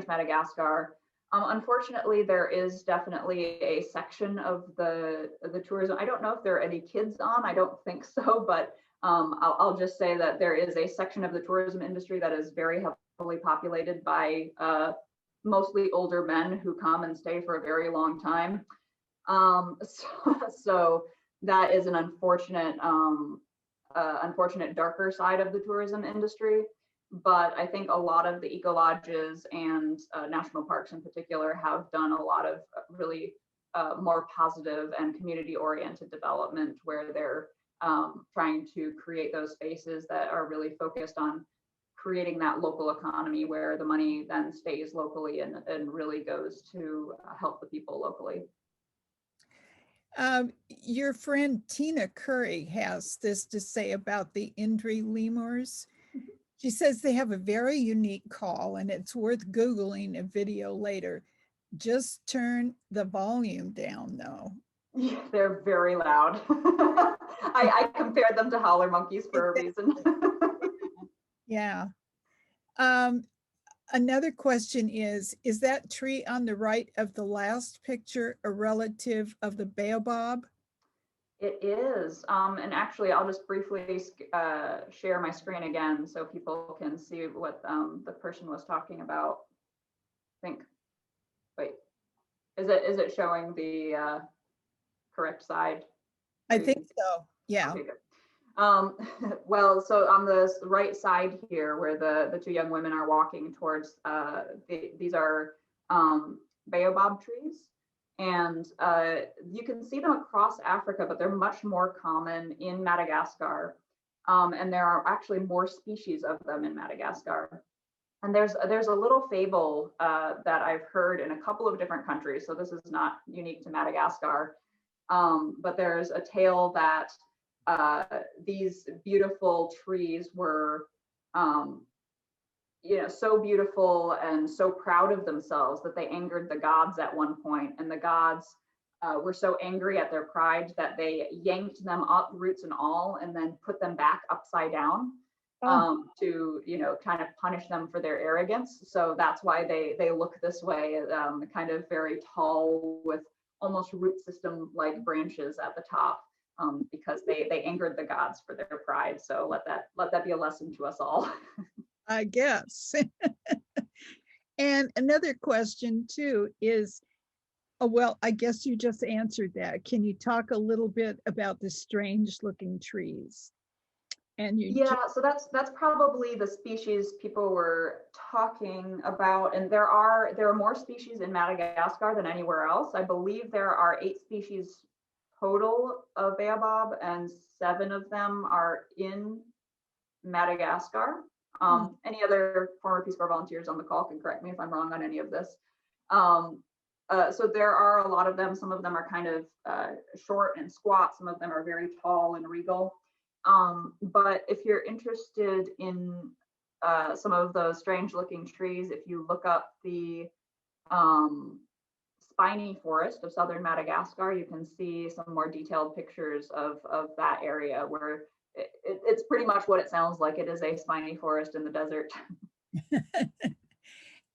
Madagascar. Unfortunately, there is definitely a section of the tourism. I don't know if there are any kids on. I don't think so, but I'll just say that there is a section of the tourism industry that is very heavily populated by mostly older men who come and stay for a very long time. So that is an unfortunate darker side of the tourism industry. But I think a lot of the eco lodges and national parks in particular have done a lot of really more positive and community oriented development, where they're trying to create those spaces that are really focused on creating that local economy, where the money then stays locally and really goes to help the people locally. Your friend Tina Curry has this to say about the Indri lemurs. She says they have a very unique call, and it's worth Googling a video later. Just turn the volume down, though. Yeah, they're very loud. I compared them to howler monkeys for a reason. Yeah. Another question is that tree on the right of the last picture a relative of the baobab? It is. And actually, I'll just briefly share my screen again so people can see what the person was talking about. I think, wait, is it showing the correct side? I think so, yeah. Okay, good. Well, so on the right side here, where the two young women are walking towards, these are Baobab trees. And you can see them across Africa, but they're much more common in Madagascar. And there are actually more species of them in Madagascar. And there's a little fable that I've heard in a couple of different countries. So this is not unique to Madagascar. But there's a tale that these beautiful trees were so beautiful and so proud of themselves that they angered the gods at one point, and the gods were so angry at their pride that they yanked them up, roots and all, and then put them back upside down to kind of punish them for their arrogance. So that's why they look this way, kind of very tall with almost root system like branches at the top, because they angered the gods for their pride. So let that be a lesson to us all. I guess. And another question too is, well, I guess you just answered that. Can you talk a little bit about the strange looking trees? And So that's probably the species people were talking about, and there are more species in Madagascar than anywhere else. I believe there are 8 species total of baobab, and 7 of them are in Madagascar. Any other former Peace Corps volunteers on the call can correct me if I'm wrong on any of this. So there are a lot of them. Some of them are kind of short and squat. Some of them are very tall and regal. But if you're interested in some of those strange looking trees, if you look up the Spiny Forest of southern Madagascar, you can see some more detailed pictures of that area where it's pretty much what it sounds like. It is a spiny forest in the desert.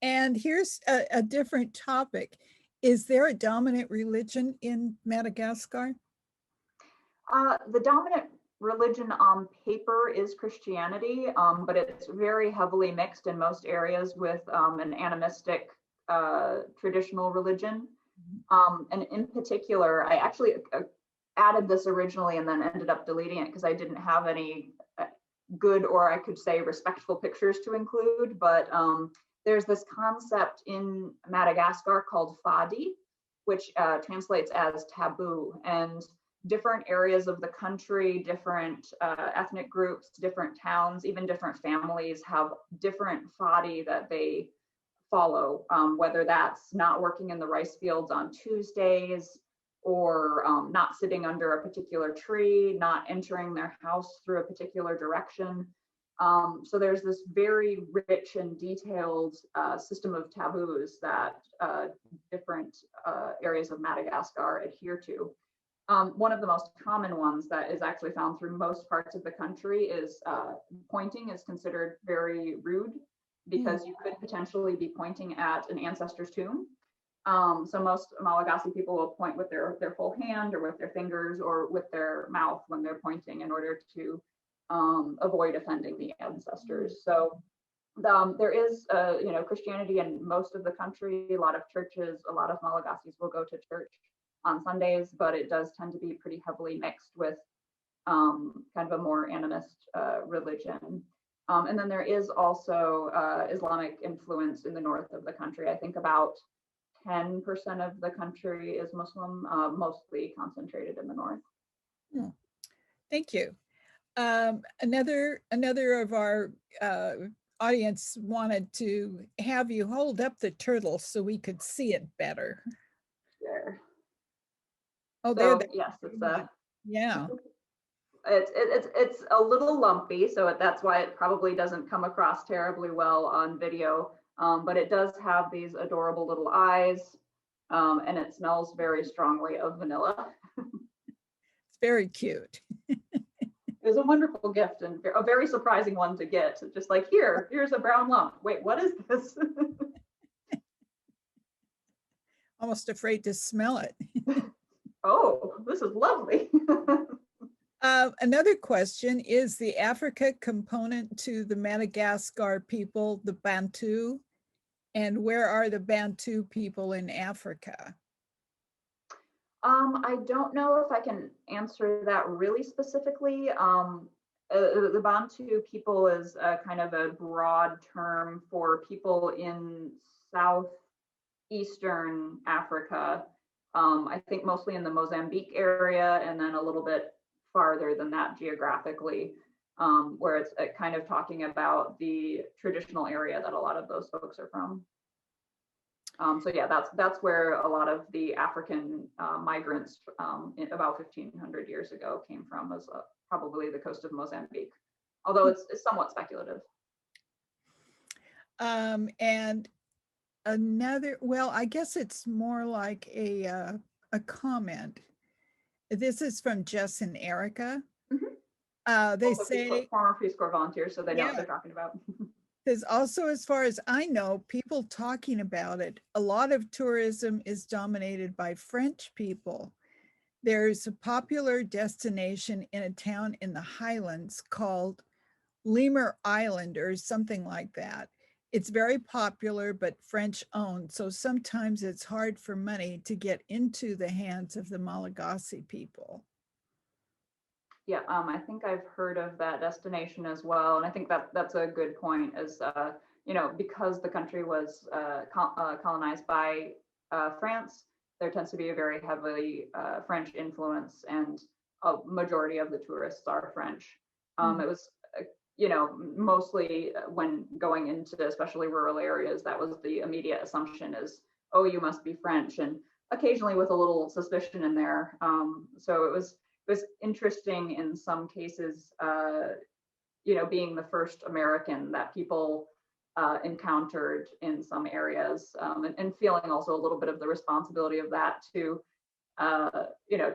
And here's a different topic. Is there a dominant religion in Madagascar? The dominant religion on paper is Christianity, but it's very heavily mixed in most areas with an animistic traditional religion. And in particular, I actually added this originally and then ended up deleting it because I didn't have any good, or I could say respectful pictures to include. But there's this concept in Madagascar called fadi, which translates as taboo. And different areas of the country, different ethnic groups, different towns, even different families have different fadi that they follow, whether that's not working in the rice fields on Tuesdays, or not sitting under a particular tree, not entering their house through a particular direction. So there's this very rich and detailed system of taboos that different areas of Madagascar adhere to. One of the most common ones that is actually found through most parts of the country is pointing is considered very rude, because you could potentially be pointing at an ancestor's tomb. So most Malagasy people will point with their full hand, or with their fingers, or with their mouth when they're pointing, in order to avoid offending the ancestors. So there is Christianity in most of the country. A lot of churches, a lot of Malagasys will go to church on Sundays, but it does tend to be pretty heavily mixed with kind of a more animist religion. And then there is also Islamic influence in the north of the country. I think about 10% of the country is Muslim, mostly concentrated in the north. Thank you. Another of our audience wanted to have you hold up the turtle so we could see it better. There. Oh, so, there. Yes, it's yeah. It's a little lumpy, so that's why it probably doesn't come across terribly well on video. But it does have these adorable little eyes, and it smells very strongly of vanilla. It's very cute. It was a wonderful gift, and a very surprising one to get. Just like, here's a brown lump. Wait, what is this? Almost afraid to smell it. Oh, this is lovely. Another question is the Africa component to the Madagascar people, the Bantu, and where are the Bantu people in Africa? I don't know if I can answer that really specifically. The Bantu people is kind of a broad term for people in southeastern Africa. I think mostly in the Mozambique area, and then a little bit farther than that geographically, where it's kind of talking about the traditional area that a lot of those folks are from. So yeah, that's where a lot of the African migrants about 1,500 years ago came from, was probably the coast of Mozambique, although it's somewhat speculative. And another, well, I guess it's more like a comment. This is from Jess and Erica. Mhm. They Also say, former Peace Corps volunteers, so they know what yeah, they're talking about. there's also, as far as I know, people talking about it. A lot of tourism is dominated by French people. There's a popular destination in a town in the Highlands called Lemur Island or something like that. It's very popular, but French owned. So sometimes it's hard for money to get into the hands of the Malagasy people. Yeah, I think I've heard of that destination as well, and I think that that's a good point. As you know, because the country was colonized by France, there tends to be a very heavily French influence, and a majority of the tourists are French. Mm. It was, you know, mostly when going into especially rural areas, that was the immediate assumption is, oh, you must be French, and occasionally with a little suspicion in there. So it was interesting in some cases, you know, being the first American that people encountered in some areas, and feeling also a little bit of the responsibility of that to, you know,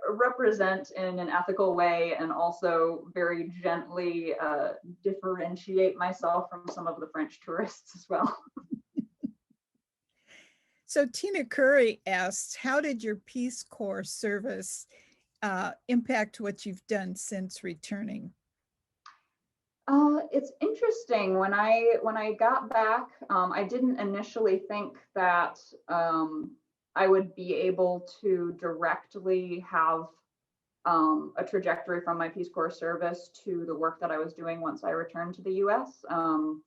represent in an ethical way and also very gently differentiate myself from some of the French tourists as well. So Tina Curry asks, how did your Peace Corps service impact what you've done since returning? It's interesting. When I got back, I didn't initially think that I would be able to directly have a trajectory from my Peace Corps service to the work that I was doing once I returned to the U.S. So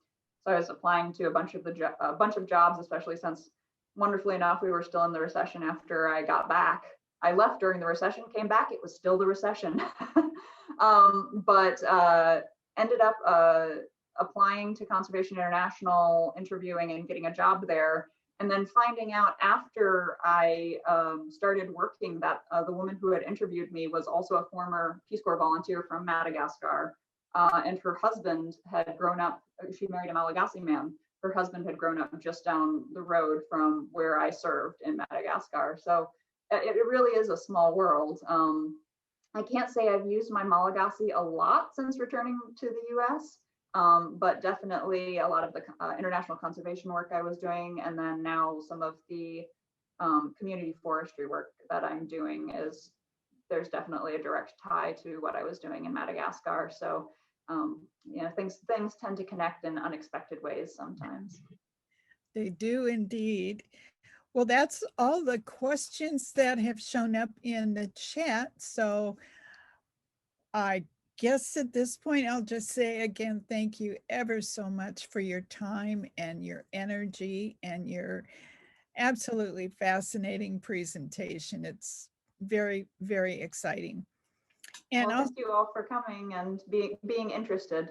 I was applying to a bunch of jobs, especially since, wonderfully enough, we were still in the recession after I got back. I left during the recession, came back, it was still the recession. But ended up applying to Conservation International, interviewing and getting a job there. And then finding out after I started working that the woman who had interviewed me was also a former Peace Corps volunteer from Madagascar. And her husband had grown up, she married a Malagasy man. Her husband had grown up just down the road from where I served in Madagascar. So it really is a small world. I can't say I've used my Malagasy a lot since returning to the US, but definitely a lot of the international conservation work I was doing, and then now some of the community forestry work that I'm doing is, there's definitely a direct tie to what I was doing in Madagascar. So, you know, things tend to connect in unexpected ways sometimes. They do indeed. Well, that's all the questions that have shown up in the chat. So I guess at this point, I'll just say again, thank you ever so much for your time and your energy and your absolutely fascinating presentation. It's very, very exciting. And Well, also, thank you all for coming and being interested.